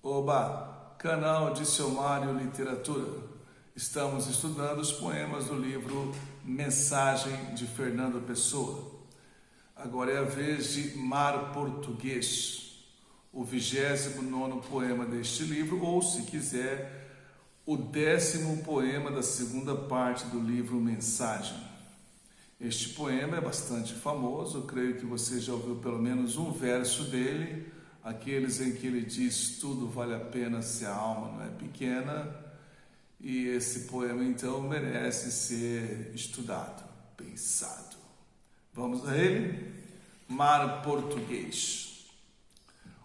Oba, canal Dicionário Literatura. Estamos estudando os poemas do livro Mensagem de Fernando Pessoa. Agora é a vez de Mar Português, o 29º poema deste livro, ou, se quiser, o 10º poema da segunda parte do livro Mensagem. Este poema é bastante famoso, creio que você já ouviu pelo menos um verso dele, aqueles em que ele diz: tudo vale a pena se a alma não é pequena. E esse poema então merece ser estudado, pensado. Vamos a ele? Mar Português.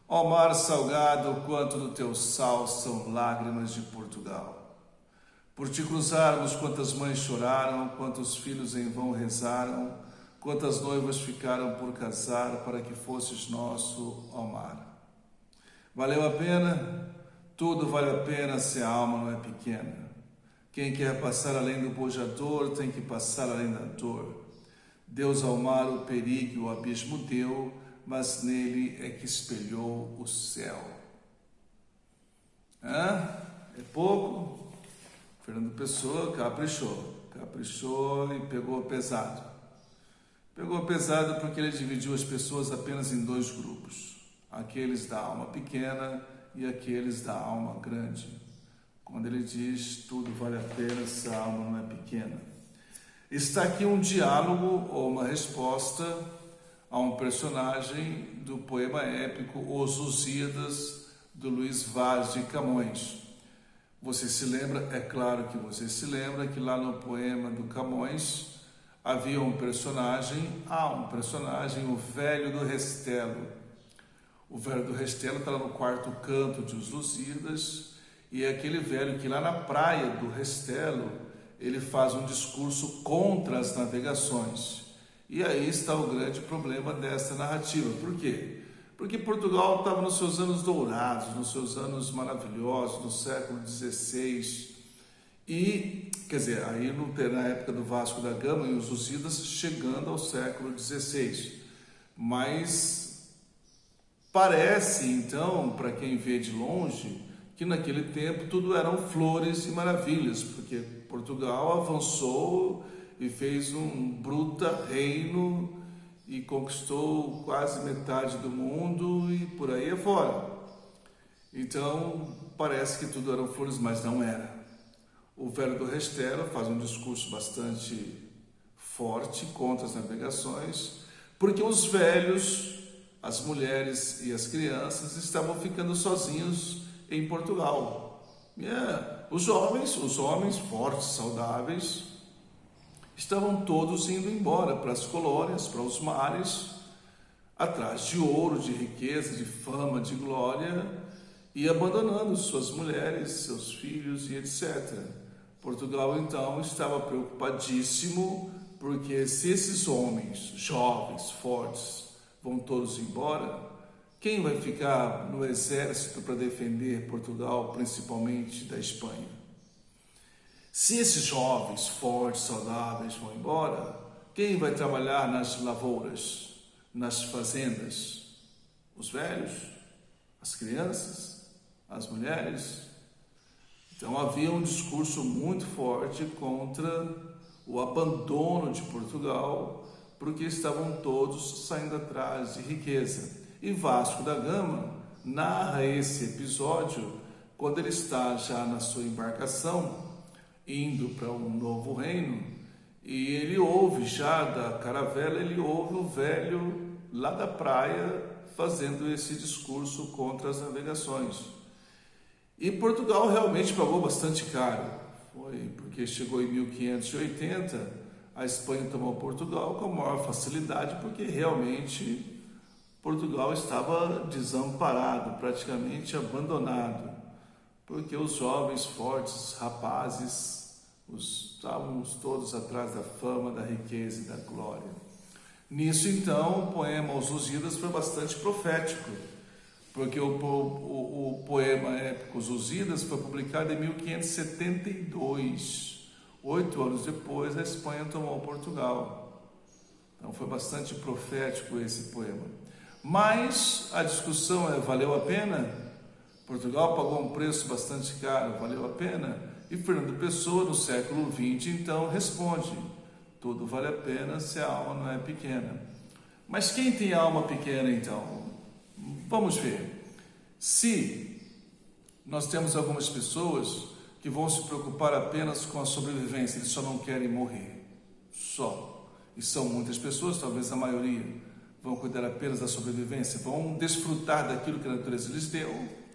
Ó mar salgado, quanto do teu sal são lágrimas de Portugal. Por te cruzarmos, quantas mães choraram, quantos filhos em vão rezaram, quantas noivas ficaram por casar para que fosses nosso, ó mar. Valeu a pena? Tudo vale a pena se a alma não é pequena. Quem quer passar além do bojador tem que passar além da dor. Deus ao mar o perigo e o abismo deu, mas nele é que espelhou o céu. É pouco? Fernando Pessoa caprichou e pegou pesado. Pegou pesado porque ele dividiu as pessoas apenas em dois grupos. Aqueles da alma pequena e aqueles da alma grande. Quando ele diz tudo vale a pena se a alma não é pequena. Está aqui um diálogo ou uma resposta a um personagem do poema épico Os Lusíadas, do Luís Vaz de Camões. Você se lembra? É claro que você se lembra que lá no poema do Camões havia um personagem, o velho do Restelo. O velho do Restelo está lá no quarto canto de Os Lusíadas, e é aquele velho que lá na praia do Restelo, ele faz um discurso contra as navegações. E aí está o grande problema desta narrativa. Por quê? Porque Portugal estava nos seus anos dourados, nos seus anos maravilhosos, no século XVI. E, quer dizer, aí na época do Vasco da Gama e os Lusíadas, chegando ao século XVI. Mas parece, então, para quem vê de longe, que naquele tempo tudo eram flores e maravilhas, porque Portugal avançou e fez um bruta reino e conquistou quase metade do mundo e por aí afora. Então, parece que tudo eram flores, mas não era. O velho do Restelo faz um discurso bastante forte contra as navegações, porque os velhos, as mulheres e as crianças estavam ficando sozinhos em Portugal. Os homens fortes, saudáveis, estavam todos indo embora para as colônias, para os mares, atrás de ouro, de riqueza, de fama, de glória, e abandonando suas mulheres, seus filhos e etc. Portugal, então, estava preocupadíssimo, porque se esses homens jovens, fortes, vão todos embora, quem vai ficar no exército para defender Portugal, principalmente da Espanha? Se esses jovens, fortes, saudáveis vão embora, quem vai trabalhar nas lavouras, nas fazendas? Os velhos? As crianças? As mulheres? Então havia um discurso muito forte contra o abandono de Portugal, porque estavam todos saindo atrás de riqueza. E Vasco da Gama narra esse episódio quando ele está já na sua embarcação, indo para um novo reino, e ele ouve já da caravela, ele ouve o velho lá da praia fazendo esse discurso contra as navegações. E Portugal realmente pagou bastante caro, foi porque chegou em 1580, a Espanha tomou Portugal com a maior facilidade, porque realmente Portugal estava desamparado, praticamente abandonado, porque os jovens fortes, rapazes, estavam todos atrás da fama, da riqueza e da glória. Nisso, então, o poema Os Lusíadas foi bastante profético, porque o poema épico Os Lusíadas foi publicado em 1572. 8 anos depois, a Espanha tomou Portugal. Então, foi bastante profético esse poema. Mas a discussão é: valeu a pena? Portugal pagou um preço bastante caro, valeu a pena? E Fernando Pessoa, no século XX, então, responde: tudo vale a pena se a alma não é pequena. Mas quem tem alma pequena, então? Vamos ver. Se nós temos algumas pessoas que vão se preocupar apenas com a sobrevivência, eles só não querem morrer, só. E são muitas pessoas, talvez a maioria, vão cuidar apenas da sobrevivência, vão desfrutar daquilo que a natureza lhes deu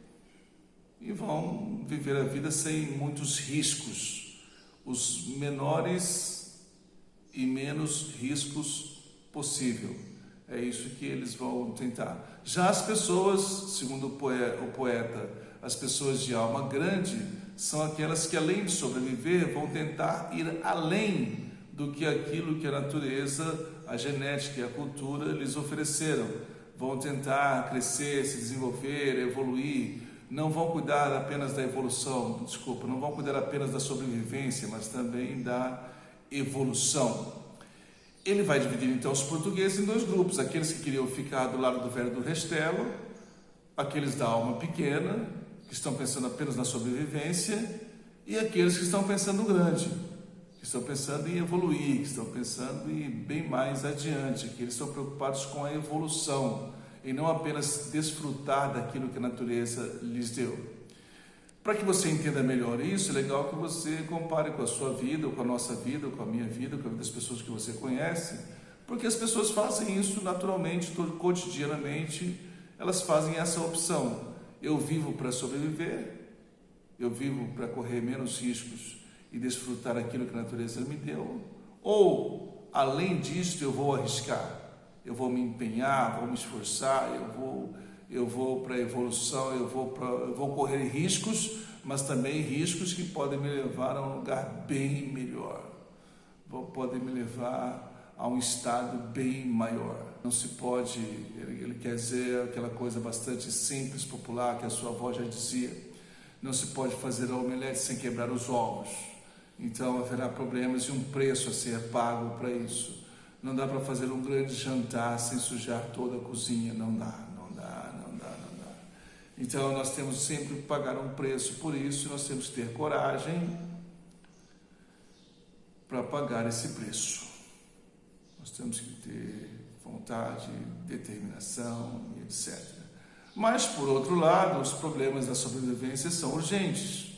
e vão viver a vida sem muitos riscos, os menores e menos riscos possível. É isso que eles vão tentar. Já as pessoas, segundo o poeta, as pessoas de alma grande são aquelas que, além de sobreviver, vão tentar ir além do que aquilo que a natureza, a genética e a cultura lhes ofereceram. Vão tentar crescer, se desenvolver, evoluir. Não vão cuidar apenas da evolução, não vão cuidar apenas da sobrevivência, mas também da evolução. Ele vai dividir então os portugueses em dois grupos: aqueles que queriam ficar do lado do velho do Restelo, aqueles da alma pequena, que estão pensando apenas na sobrevivência, e aqueles que estão pensando grande, que estão pensando em evoluir, que estão pensando em ir bem mais adiante, que eles estão preocupados com a evolução e não apenas desfrutar daquilo que a natureza lhes deu. Para que você entenda melhor isso, é legal que você compare com a sua vida, ou com a nossa vida, ou com a minha vida, ou com a vida das pessoas que você conhece, porque as pessoas fazem isso naturalmente, cotidianamente, elas fazem essa opção. Eu vivo para sobreviver, eu vivo para correr menos riscos e desfrutar aquilo que a natureza me deu, ou, além disso, eu vou arriscar, eu vou me empenhar, vou me esforçar, eu vou para a evolução, eu vou correr riscos, mas também riscos que podem me levar a um lugar bem melhor, podem me levar a um estado bem maior. Não se pode, ele quer dizer aquela coisa bastante simples, popular, que a sua avó já dizia: não se pode fazer a omelete sem quebrar os ovos. Então haverá problemas e um preço a ser pago para isso. Não dá para fazer um grande jantar sem sujar toda a cozinha, não dá. Então nós temos sempre que pagar um preço por isso, nós temos que ter coragem para pagar esse preço. Nós temos que ter vontade, determinação e etc. Mas, por outro lado, os problemas da sobrevivência são urgentes.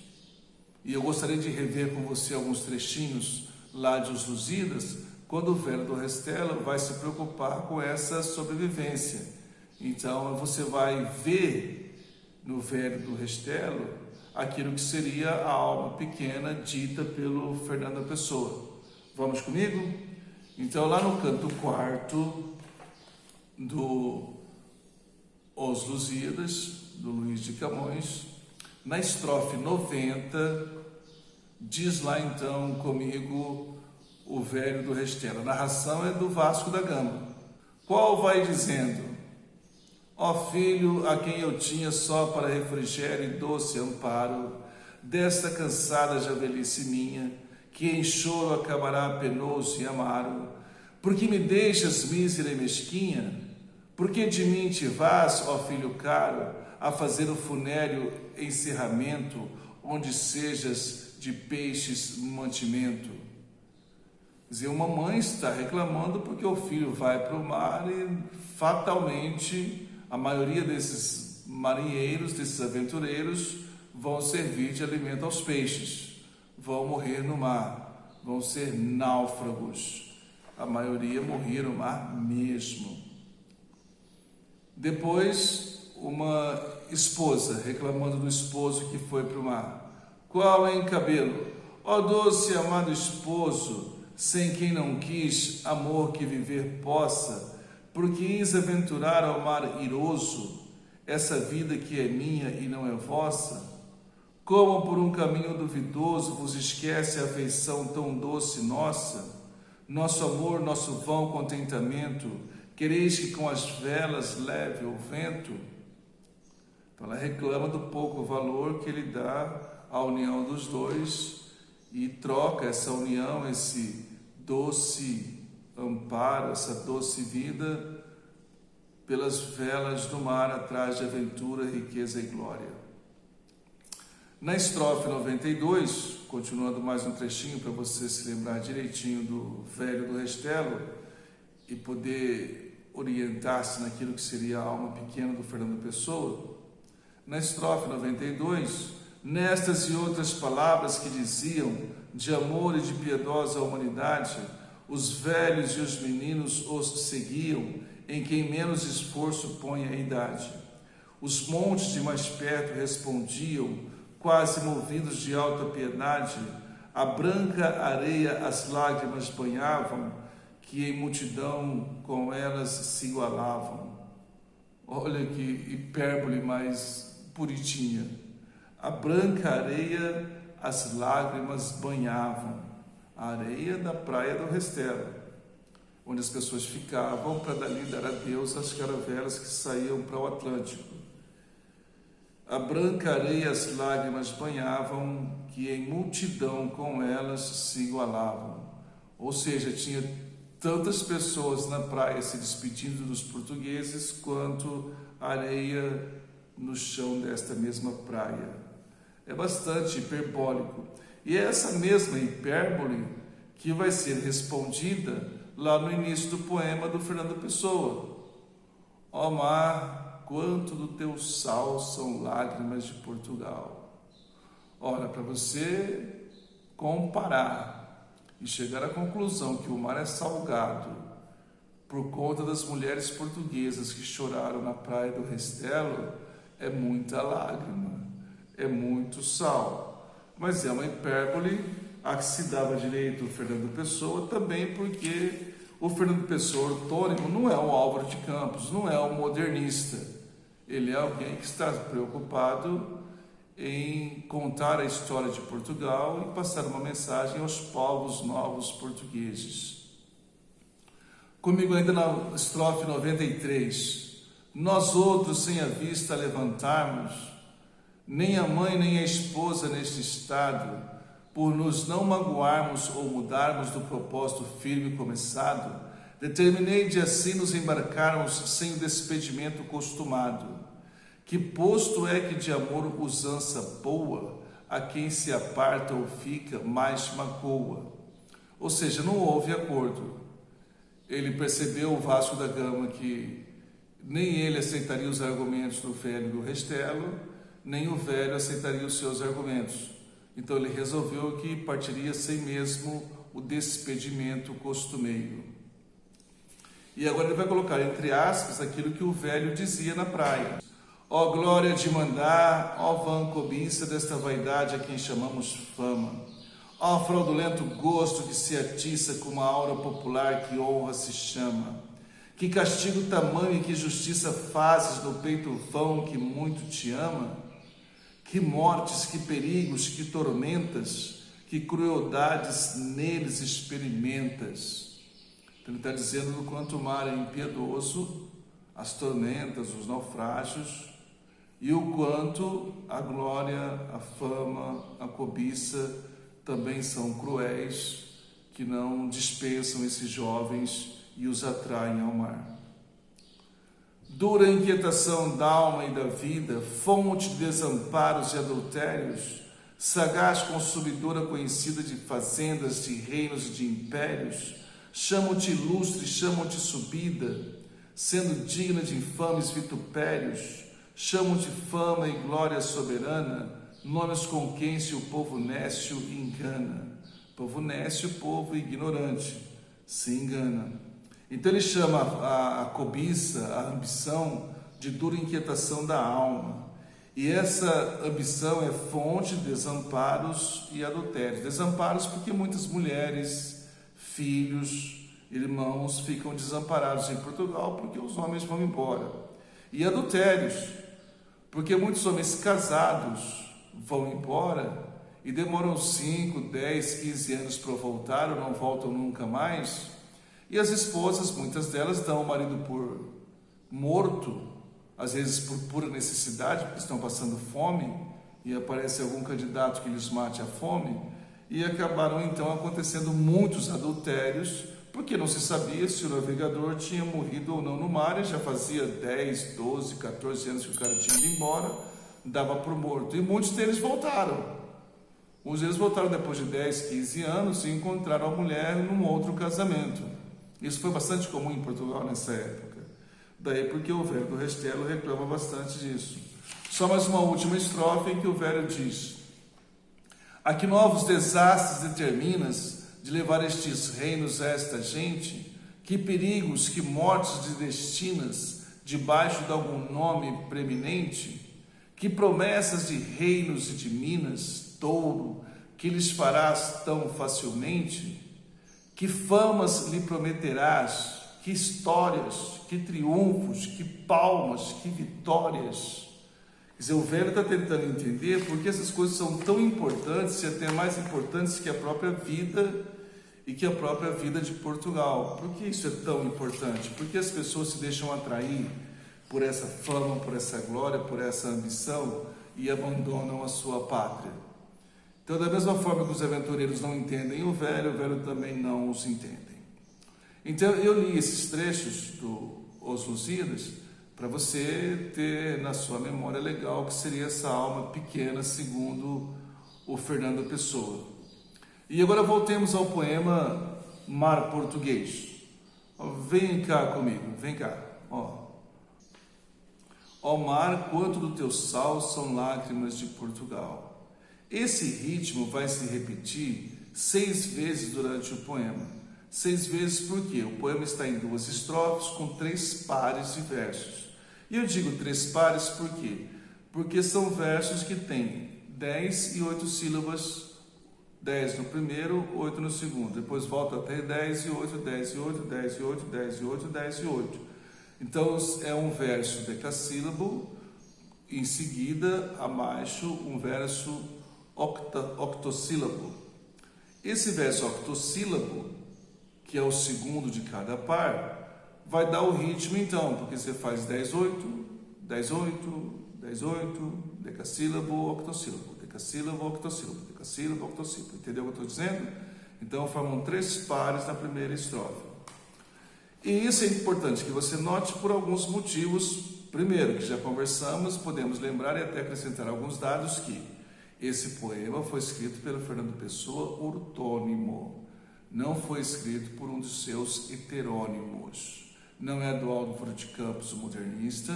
E eu gostaria de rever com você alguns trechinhos lá de Os Lusíadas, quando o velho do Restelo vai se preocupar com essa sobrevivência. Então, você vai ver no velho do Restelo aquilo que seria a alma pequena dita pelo Fernando Pessoa. Vamos comigo? Então, lá no canto 4º do Os Lusíadas, do Luís de Camões, na estrofe 90, diz lá então comigo o velho do Restelo. A narração é do Vasco da Gama, qual vai dizendo: ó filho, a quem eu tinha só para refrigério e doce amparo, desta cansada já velhice minha, que em choro acabará penoso e amaro, porque me deixas mísera e mesquinha? Porque de mim te vás, ó filho caro, a fazer o funéreo encerramento, onde sejas de peixes mantimento? Quer dizer, uma mãe está reclamando porque o filho vai para o mar e fatalmente a maioria desses marinheiros, desses aventureiros, vão servir de alimento aos peixes, vão morrer no mar, vão ser náufragos. A maioria morria no mar mesmo. Depois, uma esposa reclamando do esposo que foi para o mar. Qual, hein, cabelo? Ó doce e amado esposo, sem quem não quis amor que viver possa, porque is aventurar ao mar iroso essa vida que é minha e não é vossa? Como por um caminho duvidoso vos esquece a afeição tão doce nossa? Nosso amor, nosso vão contentamento, quereis que com as velas leve o vento? Então ela reclama do pouco valor que ele dá à união dos dois e troca essa união, esse doce amparo, essa doce vida, pelas velas do mar atrás de aventura, riqueza e glória. Na estrofe 92, continuando mais um trechinho para você se lembrar direitinho do velho do Restelo e poder orientar-se naquilo que seria a alma pequena do Fernando Pessoa. Na estrofe 92, nestas e outras palavras que diziam de amor e de piedosa humanidade, os velhos e os meninos os seguiam, em quem menos esforço põe a idade. Os montes de mais perto respondiam, quase movidos de alta piedade, a branca areia as lágrimas banhavam, que em multidão com elas se igualavam. Olha que hipérbole mais bonitinha. A branca areia as lágrimas banhavam. A areia da praia do Restelo, onde as pessoas ficavam para dali dar adeus às caravelas que saíam para o Atlântico. A branca areia as lágrimas banhavam, que em multidão com elas se igualavam. Ou seja, tinha tantas pessoas na praia se despedindo dos portugueses, quanto areia no chão desta mesma praia. É bastante hiperbólico. E é essa mesma hipérbole que vai ser respondida lá no início do poema do Fernando Pessoa. Ó mar, quanto do teu sal são lágrimas de Portugal. Ora, para você comparar e chegar à conclusão que o mar é salgado por conta das mulheres portuguesas que choraram na praia do Restelo, é muita lágrima, é muito sal. Mas é uma hipérbole a que se dava direito o Fernando Pessoa, também porque o Fernando Pessoa ortônimo não é um Álvaro de Campos, não é um modernista. Ele é alguém que está preocupado em contar a história de Portugal e passar uma mensagem aos povos novos portugueses. Comigo ainda na estrofe 93. Nós outros sem a vista levantarmos, nem a mãe nem a esposa neste estado, por nos não magoarmos ou mudarmos do propósito firme começado, determinei de assim nos embarcarmos sem o despedimento costumado, que posto é que de amor usança boa, a quem se aparta ou fica mais magoa. Ou seja, não houve acordo. Ele percebeu, o Vasco da Gama, que nem ele aceitaria os argumentos do velho do Restelo, nem o velho aceitaria os seus argumentos. Então ele resolveu que partiria sem mesmo o despedimento costumeiro. E agora ele vai colocar entre aspas aquilo que o velho dizia na praia. Ó glória de mandar, ó vã cobiça desta vaidade a quem chamamos fama. Ó fraudulento gosto que se atiça com uma aura popular que honra se chama. Que castigo tamanho e que justiça fazes no peito vão que muito te ama. Que mortes, que perigos, que tormentas, que crueldades neles experimentas. Então ele está dizendo do quanto o mar é impiedoso, as tormentas, os naufrágios, e o quanto a glória, a fama, a cobiça também são cruéis, que não dispensam esses jovens e os atraem ao mar. Dura inquietação da alma e da vida, fonte de desamparos e adultérios, sagaz consumidora conhecida de fazendas, de reinos e de impérios, chamam-te ilustre, chamam-te subida, sendo digna de infames vitupérios, chamam-te fama e glória soberana, nomes com quem se o povo nécio engana. Povo nécio, povo ignorante, se engana. Então ele chama a cobiça, a ambição, de dura inquietação da alma. E essa ambição é fonte de desamparos e adultérios. Desamparos porque muitas mulheres, filhos, irmãos ficam desamparados em Portugal porque os homens vão embora. E adultérios, porque muitos homens casados vão embora e demoram 5, 10, 15 anos para voltar ou não voltam nunca mais. E as esposas, muitas delas, dão o marido por morto, às vezes por pura necessidade, porque estão passando fome, e aparece algum candidato que lhes mate a fome, e acabaram então acontecendo muitos adultérios, porque não se sabia se o navegador tinha morrido ou não no mar, e já fazia 10, 12, 14 anos que o cara tinha ido embora, dava por morto. E muitos deles voltaram. Uns deles voltaram depois de 10, 15 anos e encontraram a mulher num outro casamento. Isso foi bastante comum em Portugal nessa época. Daí porque o velho do Restelo reclama bastante disso. Só mais uma última estrofe em que o velho diz: a que novos desastres determinas de levar estes reinos a esta gente? Que perigos, que mortes de destinas debaixo de algum nome preeminente? Que promessas de reinos e de minas, touro, que lhes farás tão facilmente? Que famas lhe prometerás? Que histórias, que triunfos, que palmas, que vitórias? Quer dizer, o velho está tentando entender porque essas coisas são tão importantes e até mais importantes que a própria vida e que a própria vida de Portugal. Por que isso é tão importante? Porque as pessoas se deixam atrair por essa fama, por essa glória, por essa ambição e abandonam a sua pátria. Então, da mesma forma que os aventureiros não entendem o velho também não os entende. Então, eu li esses trechos do Os Lusíadas para você ter na sua memória legal que seria essa alma pequena, segundo o Fernando Pessoa. E agora voltemos ao poema Mar Português. Vem cá comigo, vem cá. Ó mar, quanto do teu sal são lágrimas de Portugal. Esse ritmo vai se repetir 6 vezes durante o poema. 6 vezes porque o poema está em 2 estrofes com 3 pares de versos. E eu digo 3 pares por quê? Porque são versos que têm 10 e 8 sílabas, 10 no primeiro, 8 no segundo. Depois volta até 10 e 8, 10 e 8, 10 e 8, 10 e 8, 10 e 8. Então é um verso decassílabo, em seguida, abaixo, um verso octossílabo. Esse verso octossílabo, que é o segundo de cada par, vai dar o ritmo então, porque você faz 10, 8, 10, 8, 10, 8, decassílabo, octossílabo, decassílabo, octossílabo, decassílabo, octossílabo. Entendeu o que eu estou dizendo? Então formam 3 pares na primeira estrofe. E isso é importante que você note por alguns motivos. Primeiro, que já conversamos, podemos lembrar e até acrescentar alguns dados que esse poema foi escrito pelo Fernando Pessoa ortônimo, não foi escrito por um dos seus heterônimos. Não é do Álvaro de Campos, o modernista,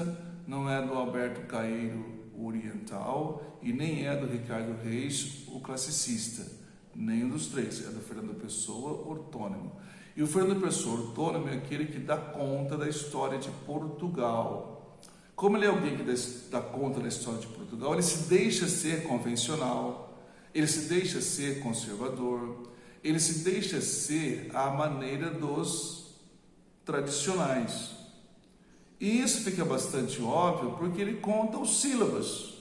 não é do Alberto Caeiro, o oriental, e nem é do Ricardo Reis, o classicista. Nenhum dos três, é do Fernando Pessoa ortônimo. E o Fernando Pessoa ortônimo é aquele que dá conta da história de Portugal. Como ele é alguém que dá conta da história de Portugal, ele se deixa ser convencional, ele se deixa ser conservador, ele se deixa ser à maneira dos tradicionais. E isso fica bastante óbvio porque ele conta os sílabas.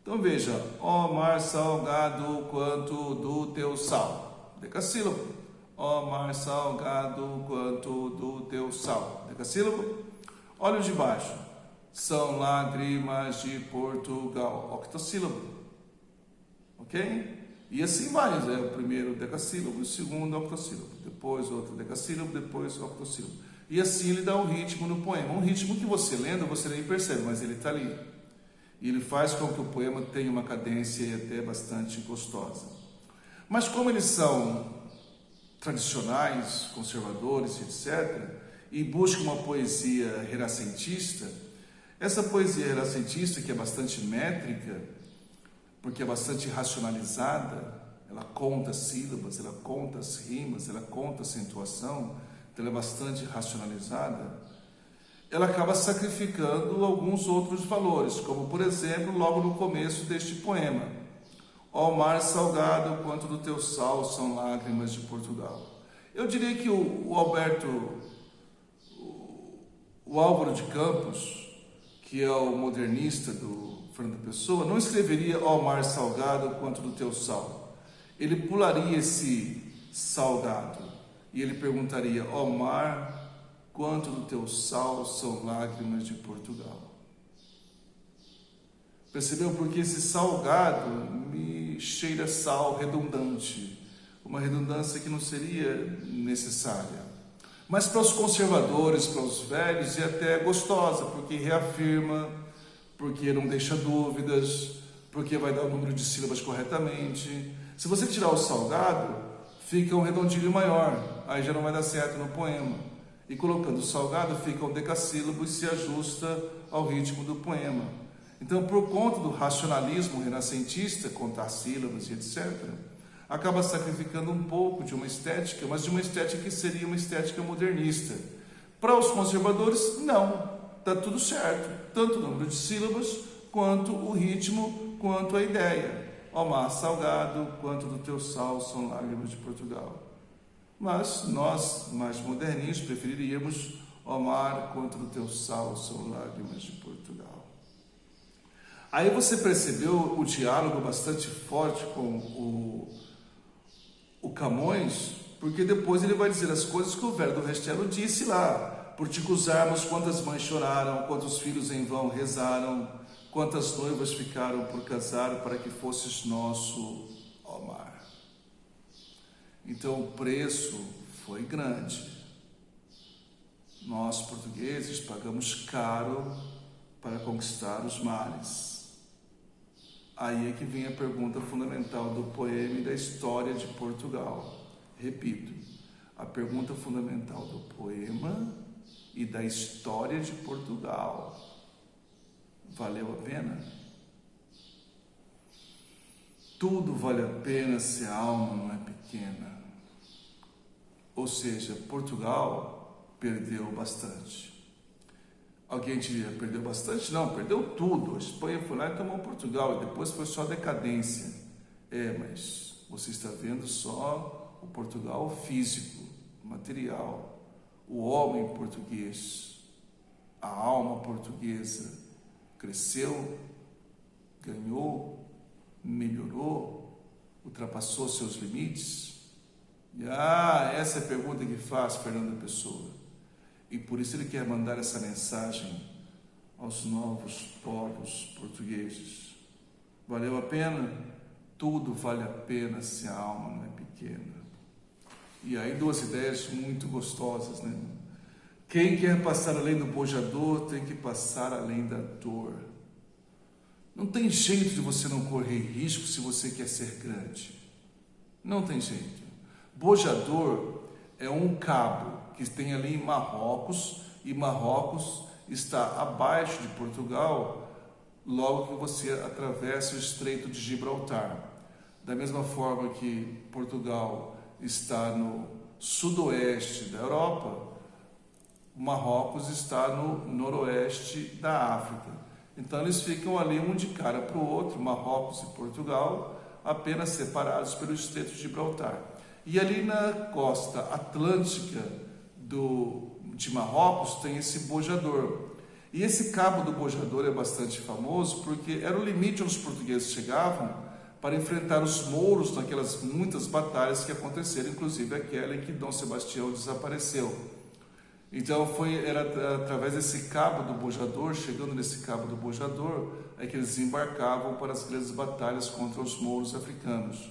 Então veja, ó mar salgado quanto do teu sal, decassílabo. Ó mar salgado quanto do teu sal, decassílabo. Olha o de baixo, são lágrimas de Portugal, octossílabo. Ok? E assim vai, é o primeiro decassílabo, o segundo octossílabo, depois outro decassílabo, depois octossílabo. E assim ele dá um ritmo no poema, um ritmo que você lendo, você nem percebe, mas ele está ali. E ele faz com que o poema tenha uma cadência até bastante gostosa. Mas como eles são tradicionais, conservadores, etc., e buscam uma poesia renascentista, essa poesia renascentista, que é bastante métrica, porque é bastante racionalizada, ela conta sílabas, ela conta as rimas, ela conta a acentuação, então ela é bastante racionalizada, ela acaba sacrificando alguns outros valores, como por exemplo, logo no começo deste poema, ó mar salgado, quanto do teu sal são lágrimas de Portugal. Eu diria que o Álvaro de Campos, que é o modernista do Fernando Pessoa, não escreveria ó mar salgado quanto do teu sal. Ele pularia esse salgado e ele perguntaria, ó mar, quanto do teu sal são lágrimas de Portugal. Percebeu? Porque esse salgado me cheira sal redundante, uma redundância que não seria necessária. Mas para os conservadores, para os velhos, é até gostosa, porque reafirma porque não deixa dúvidas, porque vai dar o número de sílabas corretamente. Se você tirar o salgado, fica um redondilho maior, aí já não vai dar certo no poema. E colocando o salgado, fica um decassílabo e se ajusta ao ritmo do poema. Então, por conta do racionalismo renascentista, contar sílabas e etc., acaba sacrificando um pouco de uma estética, mas de uma estética que seria uma estética modernista. Para os conservadores, não. Está tudo certo, tanto o número de sílabas, quanto o ritmo, quanto a ideia. Ó mar salgado, quanto do teu sal são lágrimas de Portugal. Mas nós, mais moderninhos, preferiríamos ó mar, quanto do teu sal são lágrimas de Portugal. Aí você percebeu o diálogo bastante forte com o Camões, porque depois ele vai dizer as coisas que o velho do Restelo disse lá. Por te cruzarmos, quantas mães choraram, quantos filhos em vão rezaram, quantas noivas ficaram por casar para que fosses nosso, ó mar. Então o preço foi grande. Nós, portugueses, pagamos caro para conquistar os mares. Aí é que vem a pergunta fundamental do poema e da história de Portugal. Repito, a pergunta fundamental do poema e da história de Portugal. Valeu a pena? Tudo vale a pena se a alma não é pequena. Ou seja, Portugal perdeu bastante. Alguém diria, perdeu bastante? Não, perdeu tudo. A Espanha foi lá e tomou Portugal e depois foi só decadência. Mas você está vendo só o Portugal físico, material. O homem português, a alma portuguesa, cresceu, ganhou, melhorou, ultrapassou seus limites? E essa é a pergunta que faz Fernando Pessoa. E por isso ele quer mandar essa mensagem aos novos povos portugueses. Valeu a pena? Tudo vale a pena se a alma não é pequena. E aí duas ideias muito gostosas, né? Quem quer passar além do bojador tem que passar além da dor. Não tem jeito de você não correr risco se você quer ser grande. Não tem jeito. Bojador é um cabo que tem ali em Marrocos, e Marrocos está abaixo de Portugal, logo que você atravessa o Estreito de Gibraltar. Da mesma forma que Portugal está no sudoeste da Europa, Marrocos está no noroeste da África. Então eles ficam ali um de cara para o outro, Marrocos e Portugal, apenas separados pelo Estreito de Gibraltar. E ali na costa atlântica de Marrocos tem esse bojador. E esse cabo do bojador é bastante famoso porque era o limite onde os portugueses chegavam para enfrentar os mouros naquelas muitas batalhas que aconteceram, inclusive aquela em que Dom Sebastião desapareceu. Então era através desse cabo do bojador, chegando nesse cabo do bojador, é que eles embarcavam para as grandes batalhas contra os mouros africanos.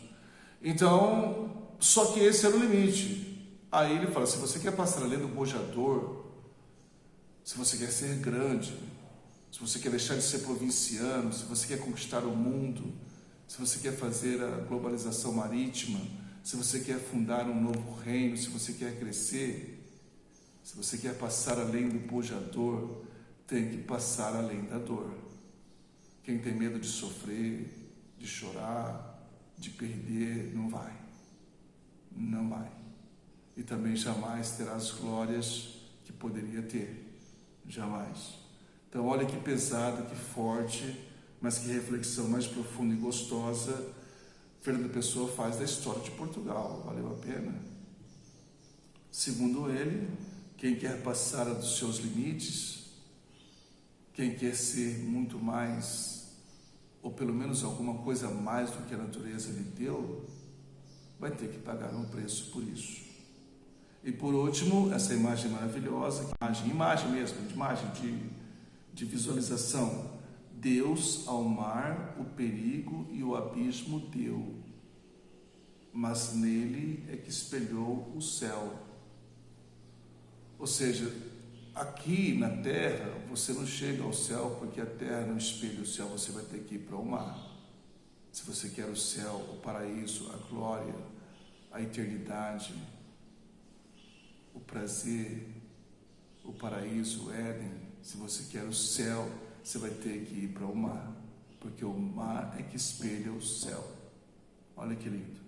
Então, só que esse era o limite. Aí ele fala, se você quer passar além do bojador, se você quer ser grande, se você quer deixar de ser provinciano, se você quer conquistar o mundo, se você quer fazer a globalização marítima, se você quer fundar um novo reino, se você quer crescer, se você quer passar além do bojador, tem que passar além da dor. Quem tem medo de sofrer, de chorar, de perder, não vai. Não vai. E também jamais terá as glórias que poderia ter. Jamais. Então olha que pesado, que forte, mas que reflexão mais profunda e gostosa Fernando Pessoa faz da história de Portugal. Valeu a pena? Segundo ele, quem quer passar dos seus limites, quem quer ser muito mais, ou pelo menos alguma coisa mais do que a natureza lhe deu, vai ter que pagar um preço por isso. E por último, essa imagem maravilhosa, imagem mesmo, de visualização. Deus ao mar o perigo e o abismo deu, mas nele é que espelhou o céu. Ou seja, aqui na terra, você não chega ao céu porque a terra não espelha o céu, você vai ter que ir para o mar. Se você quer o céu, o paraíso, a glória, a eternidade, o prazer, o paraíso, o Éden, se você quer o céu, você vai ter que ir para o mar, porque o mar é que espelha o céu. Olha que lindo.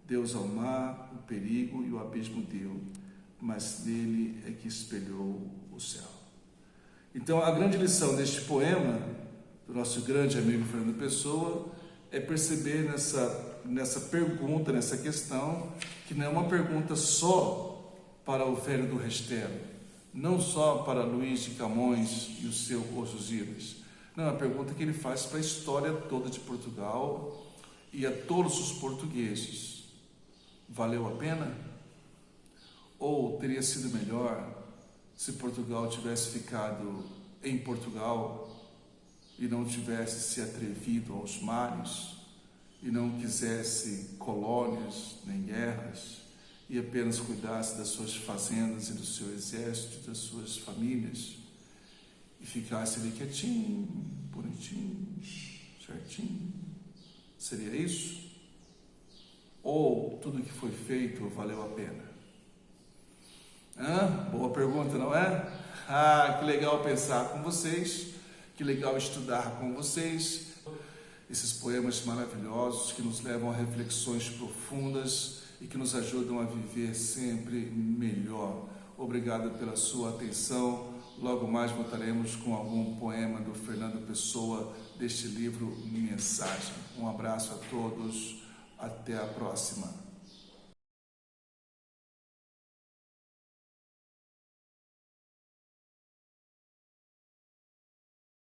Deus ao mar, o perigo e o abismo deu, mas dele é que espelhou o céu. Então, a grande lição deste poema, do nosso grande amigo Fernando Pessoa, é perceber nessa pergunta, nessa questão, que não é uma pergunta só para o velho do Restelo, não só para Luís de Camões e o seu Lusíadas. Não, é uma pergunta que ele faz para a história toda de Portugal e a todos os portugueses. Valeu a pena? Ou teria sido melhor se Portugal tivesse ficado em Portugal e não tivesse se atrevido aos mares e não quisesse colônias nem guerras e apenas cuidasse das suas fazendas e do seu exército, das suas famílias e ficasse ali quietinho, bonitinho, certinho? Seria isso? Ou tudo que foi feito valeu a pena? Boa pergunta, não é? Que legal pensar com vocês, que legal estudar com vocês esses poemas maravilhosos que nos levam a reflexões profundas e que nos ajudam a viver sempre melhor. Obrigado pela sua atenção. Logo mais voltaremos com algum poema do Fernando Pessoa deste livro Mensagem. Um abraço a todos, até a próxima.